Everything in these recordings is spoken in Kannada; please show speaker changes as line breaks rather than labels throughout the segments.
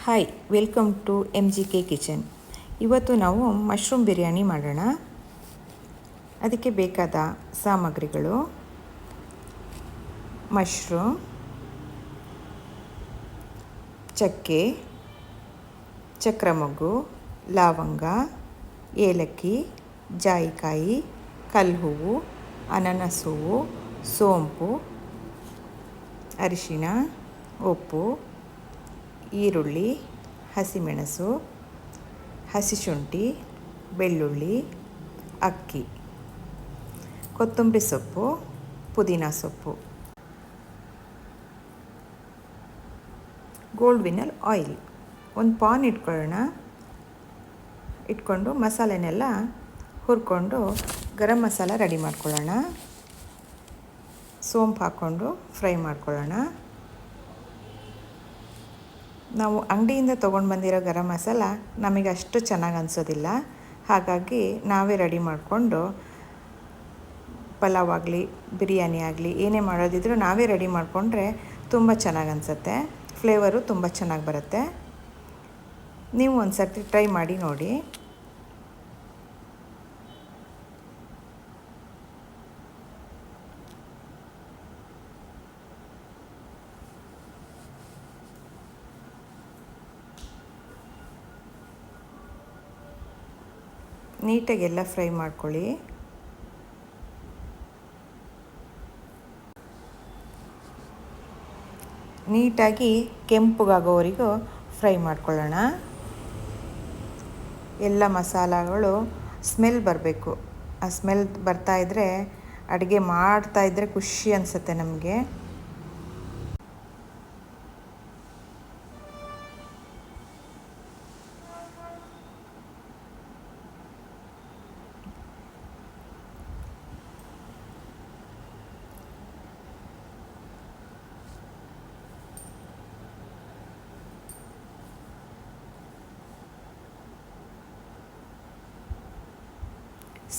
Hi, welcome to MGK kitchen. ಇವತ್ತು ನಾವು ಮಶ್ರೂಮ್ ಬಿರಿಯಾನಿ ಮಾಡೋಣ. ಅದಕ್ಕೆ ಬೇಕಾದ ಸಾಮಗ್ರಿಗಳು: ಮಶ್ರೂಮ್, ಚಕ್ಕೆ, ಚಕ್ರಮೊಗ್ಗು, ಲವಂಗ, ಏಲಕ್ಕಿ, ಜಾಯಿಕಾಯಿ, ಕಲ್ಹೂವು, ಅನಾನಸ್ ಹೂವು, ಸೋಂಪು, ಅರಿಶಿನ, ಉಪ್ಪು, ಈರುಳ್ಳಿ, ಹಸಿಮೆಣಸು, ಹಸಿಶುಂಠಿ, ಬೆಳ್ಳುಳ್ಳಿ, ಅಕ್ಕಿ, ಕೊತ್ತಂಬರಿ ಸೊಪ್ಪು, ಪುದೀನ ಸೊಪ್ಪು, ಗೋಲ್ಡ್ ವಿನ್ನರ್ ಆಯಿಲ್. ಒಂದು ಪಾನ್ ಇಟ್ಕೊಂಡು ಮಸಾಲೆನೆಲ್ಲ ಹುರ್ಕೊಂಡು ಗರಂ ಮಸಾಲ ರೆಡಿ ಮಾಡ್ಕೊಳ್ಳೋಣ. ಸೋಂಪು ಹಾಕ್ಕೊಂಡು ಫ್ರೈ ಮಾಡ್ಕೊಳ್ಳೋಣ. ನಾವು ಅಂಗಡಿಯಿಂದ ತೊಗೊಂಡು ಬಂದಿರೋ ಗರಂ ಮಸಾಲ ನಮಗೆ ಅಷ್ಟು ಚೆನ್ನಾಗಿ ಅನಿಸೋದಿಲ್ಲ. ಹಾಗಾಗಿ ನಾವೇ ರೆಡಿ ಮಾಡಿಕೊಂಡು ಪಲಾವ್ ಆಗಲಿ, ಬಿರಿಯಾನಿ ಆಗಲಿ, ಏನೇ ಮಾಡೋದಿದ್ರೂ ನಾವೇ ರೆಡಿ ಮಾಡಿಕೊಂಡ್ರೆ ತುಂಬ ಚೆನ್ನಾಗಿ ಅನಿಸುತ್ತೆ. ಫ್ಲೇವರು ತುಂಬ ಚೆನ್ನಾಗಿ ಬರುತ್ತೆ. ನೀವು ಒಂದು ಸರ್ತಿ ಟ್ರೈ ಮಾಡಿ ನೋಡಿ. ನೀಟಾಗಿ ಎಲ್ಲ ಫ್ರೈ ಮಾಡ್ಕೊಳ್ಳಿ. ನೀಟಾಗಿ ಕೆಂಪುಗಾಗೋವರೆಗೂ ಫ್ರೈ ಮಾಡ್ಕೊಳ್ಳೋಣ. ಎಲ್ಲ ಮಸಾಲಗಳು ಸ್ಮೆಲ್ ಬರಬೇಕು. ಆ ಸ್ಮೆಲ್ ಬರ್ತಾಯಿದ್ರೆ ಅಡುಗೆ ಮಾಡ್ತಾಯಿದ್ರೆ ಖುಷಿ ಅನಿಸುತ್ತೆ ನಮಗೆ.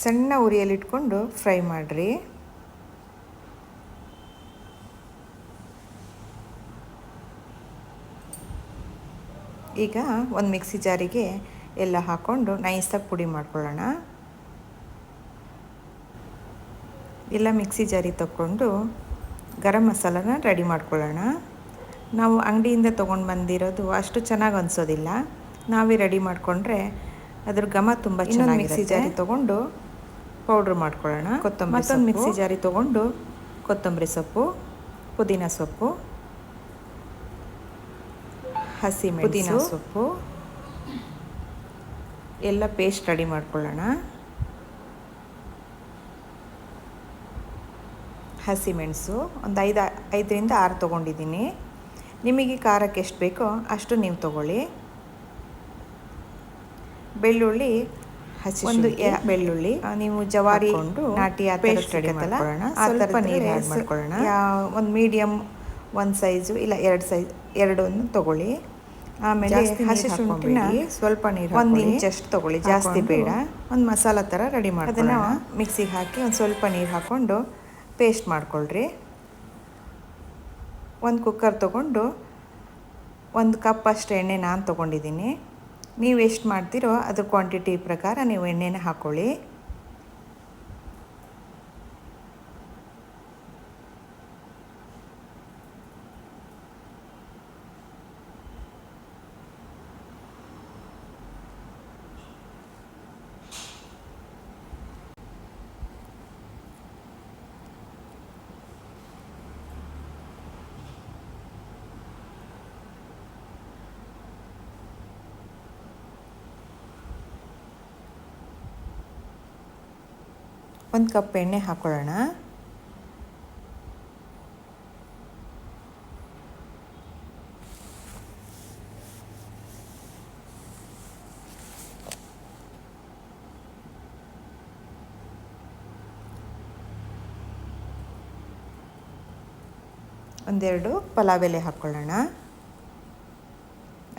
ಸಣ್ಣ ಉರಿಯಲ್ಲಿಟ್ಕೊಂಡು ಫ್ರೈ ಮಾಡಿರಿ. ಈಗ ಒಂದು ಮಿಕ್ಸಿ ಜಾರಿಗೆ ಎಲ್ಲ ಹಾಕ್ಕೊಂಡು ನೈಸಾಗಿ ಪುಡಿ ಮಾಡ್ಕೊಳ್ಳೋಣ. ಎಲ್ಲ ಮಿಕ್ಸಿ ಜಾರಿಗೆ ತಗೊಂಡು ಗರಂ ಮಸಾಲನ ರೆಡಿ ಮಾಡ್ಕೊಳ್ಳೋಣ. ನಾವು ಅಂಗಡಿಯಿಂದ ತೊಗೊಂಡು ಬಂದಿರೋದು ಅಷ್ಟು ಚೆನ್ನಾಗಿ ಅನಿಸೋದಿಲ್ಲ. ನಾವೇ ರೆಡಿ ಮಾಡಿಕೊಂಡ್ರೆ ಅದ್ರ ಘಮ ತುಂಬ ಚೆನ್ನಾಗಿ. ಮಿಕ್ಸಿ ಜಾರಿ ತೊಗೊಂಡು ಪೌಡ್ರ್ ಮಾಡ್ಕೊಳ್ಳೋಣ. ಮತ್ತೊಂದು ಮಿಕ್ಸಿ ಜಾರಿ ತೊಗೊಂಡು ಕೊತ್ತಂಬರಿ ಸೊಪ್ಪು, ಪುದೀನ ಸೊಪ್ಪು, ಪುದೀನ ಸೊಪ್ಪು ಎಲ್ಲ ಪೇಸ್ಟ್ ರೆಡಿ ಮಾಡ್ಕೊಳ್ಳೋಣ. ಹಸಿಮೆಣಸು ಒಂದು 5ರಿಂದ 6 ತೊಗೊಂಡಿದ್ದೀನಿ. ನಿಮಗೆ ಖಾರಕ್ಕೆ ಎಷ್ಟು ಬೇಕೋ ಅಷ್ಟು ನೀವು ತೊಗೊಳ್ಳಿ. ಬೆಳ್ಳುಳ್ಳಿ, ಒಂದು ಬೆಳ್ಳುಳ್ಳಿ, ನೀವು ಜವಾರಿ ನಾಟಿ ಆ ಪೇಸ್ಟ್ ರೆಡಿ ಮಾಡ್ಕೊಳ್ಳೋಣ. ಸ್ವಲ್ಪ ನೀರು ಆ್ಯಡ್ ಮಾಡ್ಕೊಳ್ಳೋಣ. ಒಂದು ಮೀಡಿಯಮ್ ಒಂದು ಸೈಜು ಇಲ್ಲ 2 ತೊಗೊಳ್ಳಿ. ಆಮೇಲೆ ಹಸಿಶುಂಠಿನ ಸ್ವಲ್ಪ ನೀರು 1 ಇಂಚಷ್ಟು ತೊಗೊಳ್ಳಿ, ಜಾಸ್ತಿ ಬೇಡ. ಒಂದು ಮಸಾಲ ಥರ ರೆಡಿ ಮಾಡೋದನ್ನು ಮಿಕ್ಸಿಗೆ ಹಾಕಿ ಒಂದು ಸ್ವಲ್ಪ ನೀರು ಹಾಕ್ಕೊಂಡು ಪೇಸ್ಟ್ ಮಾಡ್ಕೊಳ್ರಿ. ಒಂದು ಕುಕ್ಕರ್ ತೊಗೊಂಡು 1 ಕಪ್ ಅಷ್ಟು ಎಣ್ಣೆ ನಾನು ತೊಗೊಂಡಿದ್ದೀನಿ. ನೀವು ಎಷ್ಟು ಮಾಡ್ತೀರೋ ಅದ್ರ ಕ್ವಾಂಟಿಟಿ ಪ್ರಕಾರ ನೀವು ಎಣ್ಣೆನ ಹಾಕ್ಕೊಳ್ಳಿ. ಒಂದು ಕಪ್ ಎಣ್ಣೆ ಹಾಕ್ಕೊಳ್ಳೋಣ. ಒಂದೆರಡು ಪಲಾವ್ ಎಲೆ ಹಾಕ್ಕೊಳ್ಳೋಣ.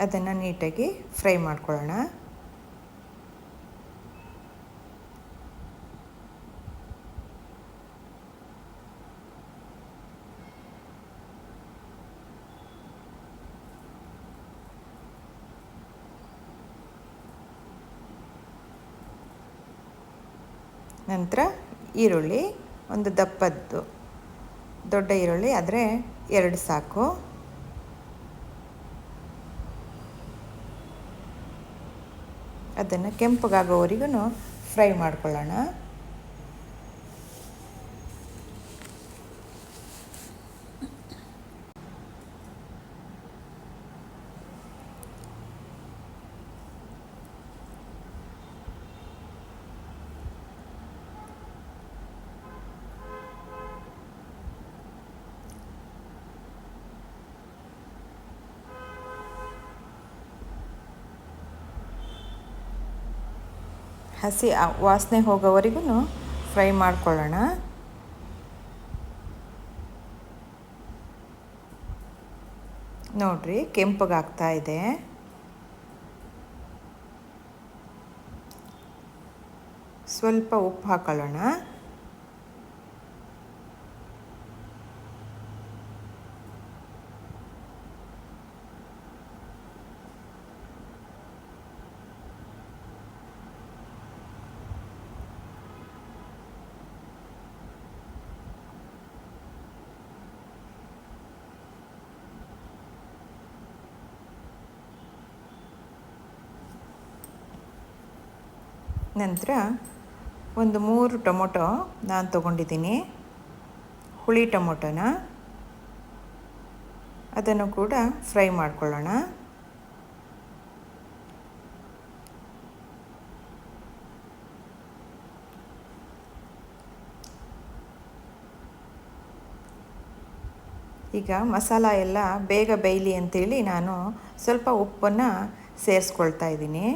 ಅದನ್ನು ನೀಟಾಗಿ ಫ್ರೈ ಮಾಡ್ಕೊಳ್ಳೋಣ. ನಂತರ ಈರುಳ್ಳಿ ಒಂದು ದಪ್ಪದ್ದು ದೊಡ್ಡ ಈರುಳ್ಳಿ ಆದರೆ 2 ಸಾಕು. ಅದನ್ನು ಕೆಂಪಗಾಗೋವರೆಗೂ ಫ್ರೈ ಮಾಡ್ಕೊಳ್ಳೋಣ. ಹಸಿ ವಾಸನೆ ಹೋಗೋವರೆಗೂ ಫ್ರೈ ಮಾಡ್ಕೊಳ್ಳೋಣ. ನೋಡ್ರಿ ಕೆಂಪಗಾಗ್ತಾ ಇದೆ. ಸ್ವಲ್ಪ ಉಪ್ಪು ಹಾಕೊಳ್ಳೋಣ. ನಂತರ ಒಂದು 3 ಟೊಮೊಟೊ ನಾನು ತೊಗೊಂಡಿದ್ದೀನಿ, ಹುಳಿ ಟೊಮೊಟೊನ. ಅದನ್ನು ಕೂಡ ಫ್ರೈ ಮಾಡ್ಕೊಳ್ಳೋಣ. ಈಗ ಮಸಾಲ ಎಲ್ಲ ಬೇಗ ಬೇಯಲಿ ಅಂತೇಳಿ ನಾನು ಸ್ವಲ್ಪ ಉಪ್ಪನ್ನು ಸೇರಿಸ್ಕೊಳ್ತಾ ಇದ್ದೀನಿ.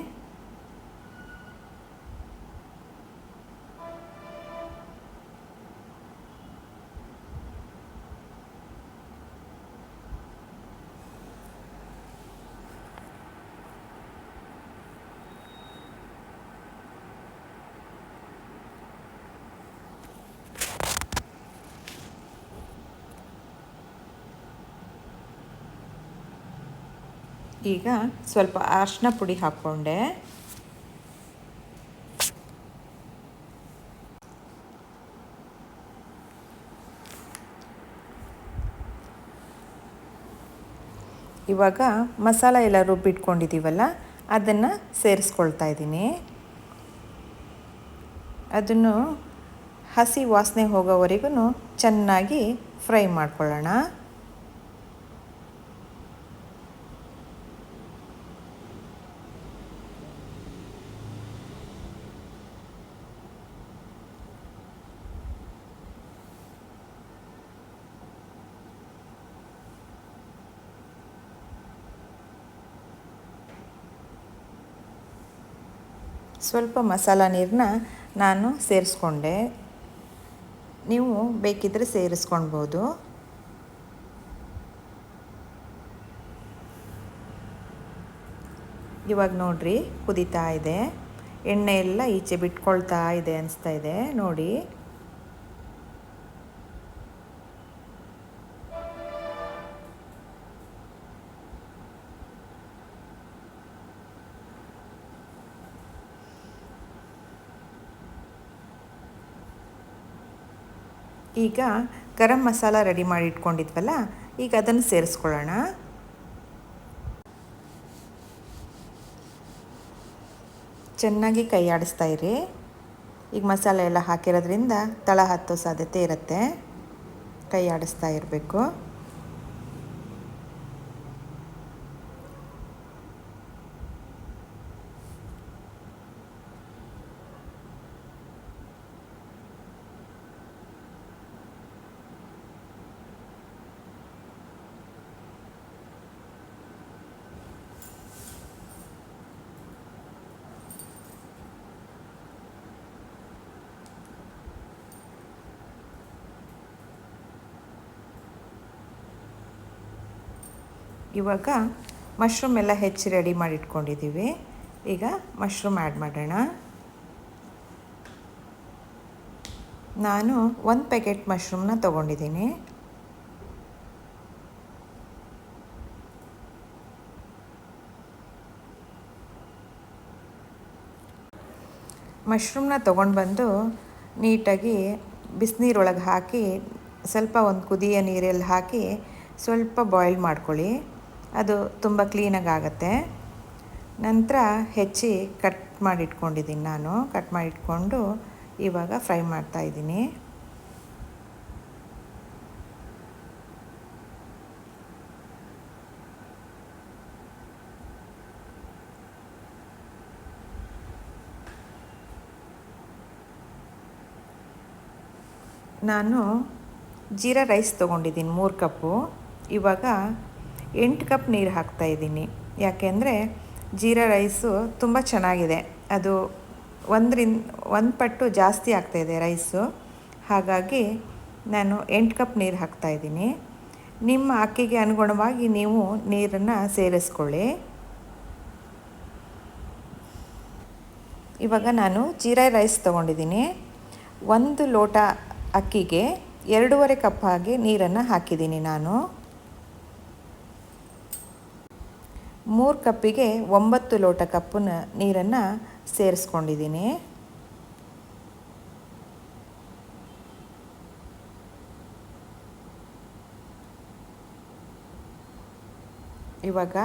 ಈಗ ಸ್ವಲ್ಪ ಅರಿಶಿನ ಪುಡಿ ಹಾಕ್ಕೊಂಡೆ. ಇವಾಗ ಮಸಾಲ ಎಲ್ಲ ರುಬ್ಬಿಟ್ಕೊಂಡಿದ್ದೀವಲ್ಲ ಅದನ್ನು ಸೇರಿಸ್ಕೊಳ್ತಾ ಇದ್ದೀನಿ. ಅದನ್ನು ಹಸಿ ವಾಸನೆ ಹೋಗೋವರೆಗೂ ಚೆನ್ನಾಗಿ ಫ್ರೈ ಮಾಡ್ಕೊಳ್ಳೋಣ. ಸ್ವಲ್ಪ ಮಸಾಲ ನೀರನ್ನ ನಾನು ಸೇರಿಸ್ಕೊಂಡೆ. ನೀವು ಬೇಕಿದ್ದರೆ ಸೇರಿಸ್ಕೊಳ್ಬೋದು. ಇವಾಗ ನೋಡ್ರಿ ಕುದೀತಾ ಇದೆ, ಎಣ್ಣೆ ಎಲ್ಲ ಈಚೆ ಬಿಟ್ಕೊಳ್ತಾ ಇದೆ ಅನಿಸ್ತಾ ಇದೆ ನೋಡಿ. ಈಗ ಗರಂ ಮಸಾಲ ರೆಡಿ ಮಾಡಿ ಇಟ್ಕೊಂಡಿದ್ವಲ್ಲ, ಈಗ ಅದನ್ನು ಸೇರಿಸ್ಕೊಳ್ಳೋಣ. ಚೆನ್ನಾಗಿ ಕೈ ಆಡಿಸ್ತಾ ಇರಿ. ಈಗ ಮಸಾಲೆ ಎಲ್ಲ ಹಾಕಿರೋದ್ರಿಂದ ತಳ ಹತ್ತೋ ಸಾಧ್ಯತೆ ಇರುತ್ತೆ, ಕೈ ಆಡಿಸ್ತಾ ಇರಬೇಕು. ಇವಾಗ ಮಶ್ರೂಮ್ ಎಲ್ಲ ಹೆಚ್ಚಿ ರೆಡಿ ಮಾಡಿ ಇಟ್ಕೊಂಡಿದ್ದೀವಿ. ಈಗ ಮಶ್ರೂಮ್ ಆ್ಯಡ್ ಮಾಡೋಣ. ನಾನು 1 ಪ್ಯಾಕೆಟ್ ಮಶ್ರೂಮ್ನ ತೊಗೊಂಡಿದ್ದೀನಿ. ಮಶ್ರೂಮ್ನ ತೊಗೊಂಡು ಬಂದು ನೀಟಾಗಿ ಬಿಸಿನೀರೊಳಗೆ ಹಾಕಿ ಸ್ವಲ್ಪ ಒಂದು ಕುದಿಯ ನೀರಲ್ಲಿ ಹಾಕಿ ಸ್ವಲ್ಪ ಬಾಯ್ಲ್ ಮಾಡ್ಕೊಳ್ಳಿ. ಅದು ತುಂಬ ಕ್ಲೀನಾಗಿ ಆಗುತ್ತೆ. ನಂತರ ಹೆಚ್ಚಿ ಕಟ್ ಮಾಡಿಟ್ಕೊಂಡಿದ್ದೀನಿ ನಾನು. ಕಟ್ ಮಾಡಿಟ್ಕೊಂಡು ಇವಾಗ ಫ್ರೈ ಮಾಡ್ತಾಯಿದ್ದೀನಿ. ನಾನು ಜೀರಾ ರೈಸ್ ತೊಗೊಂಡಿದ್ದೀನಿ 3 ಕಪ್ಪು. ಇವಾಗ 8 ಕಪ್ ನೀರು ಹಾಕ್ತಾಯಿದ್ದೀನಿ. ಯಾಕೆಂದರೆ ಜೀರಾ ರೈಸು ತುಂಬ ಚೆನ್ನಾಗಿದೆ. ಅದು 1 ಪಟ್ಟು ಜಾಸ್ತಿ ಆಗ್ತಾಯಿದೆ ರೈಸು. ಹಾಗಾಗಿ ನಾನು 8 ಕಪ್ ನೀರು ಹಾಕ್ತಾಯಿದ್ದೀನಿ. ನಿಮ್ಮ ಅಕ್ಕಿಗೆ ಅನುಗುಣವಾಗಿ ನೀವು ನೀರನ್ನು ಸೇರಿಸ್ಕೊಳ್ಳಿ. ಇವಾಗ ನಾನು ಜೀರಾ ರೈಸ್ ತೊಗೊಂಡಿದ್ದೀನಿ. 1 ಲೋಟ ಅಕ್ಕಿಗೆ 2.5 ಕಪ್ ಹಾಗೆ ನೀರನ್ನು ಹಾಕಿದ್ದೀನಿ ನಾನು. 3 ಕಪ್ಪಿಗೆ 9 ಲೋಟ ಕಪ್ಪು ನೀರನ್ನು ಸೇರಿಸ್ಕೊಂಡಿದ್ದೀನಿ. ಇವಾಗ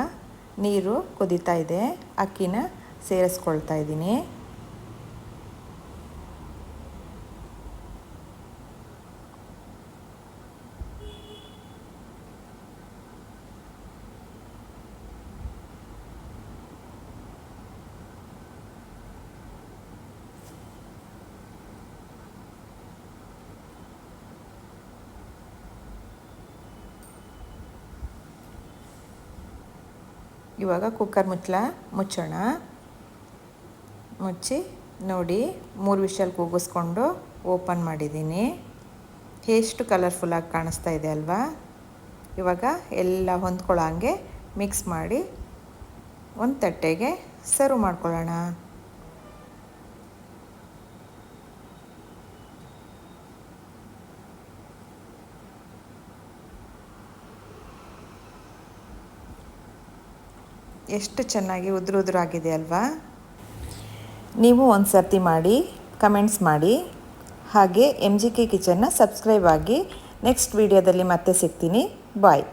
ನೀರು ಕುದೀತಾ ಇದೆ. ಅಕ್ಕಿನ ಸೇರಿಸ್ಕೊಳ್ತಾ ಇದ್ದೀನಿ. ಇವಾಗ ಕುಕ್ಕರ್ ಮುಚ್ಚೋಣ. ಮುಚ್ಚಿ ನೋಡಿ 3 ವಿಷಲ್ ಕೂಗಿಸ್ಕೊಂಡು ಓಪನ್ ಮಾಡಿದ್ದೀನಿ. ಎಷ್ಟು ಕಲರ್ಫುಲ್ಲಾಗಿ ಕಾಣಿಸ್ತಾ ಇದೆ ಅಲ್ವಾ? ಇವಾಗ ಎಲ್ಲ ಹೊಂದ್ಕೊಳ್ಳೋ ಹಂಗೆ ಮಿಕ್ಸ್ ಮಾಡಿ ಒಂದು ತಟ್ಟೆಗೆ ಸರ್ವ್ ಮಾಡ್ಕೊಳ್ಳೋಣ. ಎಷ್ಟು ಚೆನ್ನಾಗಿ ಉದುರಾಗಿದೆ ಅಲ್ವಾ? ನೀವು ಒಂದು ಸರ್ತಿ ಮಾಡಿ ಕಮೆಂಟ್ಸ್ ಮಾಡಿ. ಹಾಗೆ MGK ಕಿಚನ್ನ ಸಬ್ಸ್ಕ್ರೈಬ್ ಆಗಿ. ನೆಕ್ಸ್ಟ್ ವಿಡಿಯೋದಲ್ಲಿ ಮತ್ತೆ ಸಿಗ್ತೀನಿ. ಬಾಯ್.